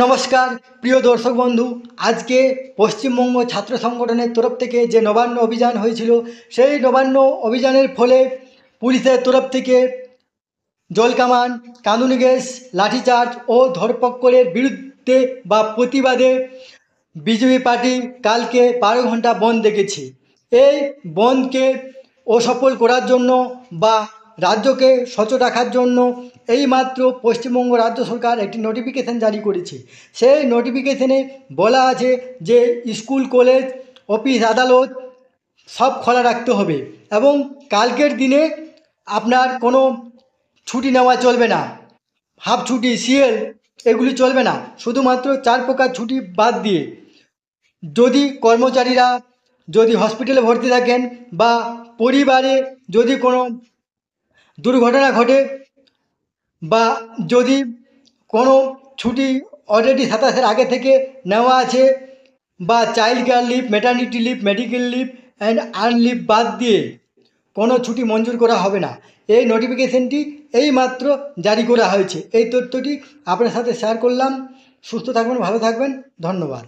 নমস্কার প্রিয় দর্শক বন্ধু, আজকে পশ্চিমবঙ্গ ছাত্র সংগঠনের তরফ থেকে যে নবান্ন অভিযান হয়েছিল, সেই নবান্ন অভিযানের ফলে পুলিশের তরফ থেকে জলকামান, কাঁদুনি গ্যাস, লাঠিচার্জ ও ধরপকড়ের বিরুদ্ধে বা প্রতিবাদে বিজেপি পার্টি কালকে 12 ঘন্টা বন্ধ ডেকেছে। এই বন্ধকে অসফল করার জন্য বা রাজ্যকে সচল রাখার জন্য এইমাত্র পশ্চিমবঙ্গ রাজ্য সরকার একটি নোটিফিকেশান জারি করেছে। সেই নোটিফিকেশানে বলা আছে যে স্কুল, কলেজ, অফিস, আদালত সব খোলা রাখতে হবে এবং কালকের দিনে আপনার কোনো ছুটি নেওয়া চলবে না। হাফ ছুটি, সিএল এগুলি চলবে না। শুধুমাত্র 4 প্রকার ছুটি বাদ দিয়ে যদি কর্মচারীরা যদি হসপিটালে ভর্তি থাকেন বা পরিবারে যদি কোনো দুর্ঘটনা ঘটে বা যদি কোনো ছুটি অলরেডি 27-এর আগে থেকে নেওয়া আছে বা child care leave, maternity leave, medical leave and earn leave বাদ দিয়ে কোনো ছুটি মঞ্জুর করা হবে না। এই নোটিফিকেশনটি এইমাত্র জারি করা হয়েছে। এই তথ্যটি আপনার সাথে শেয়ার করলাম। সুস্থ থাকবেন, ভালো থাকবেন, ধন্যবাদ।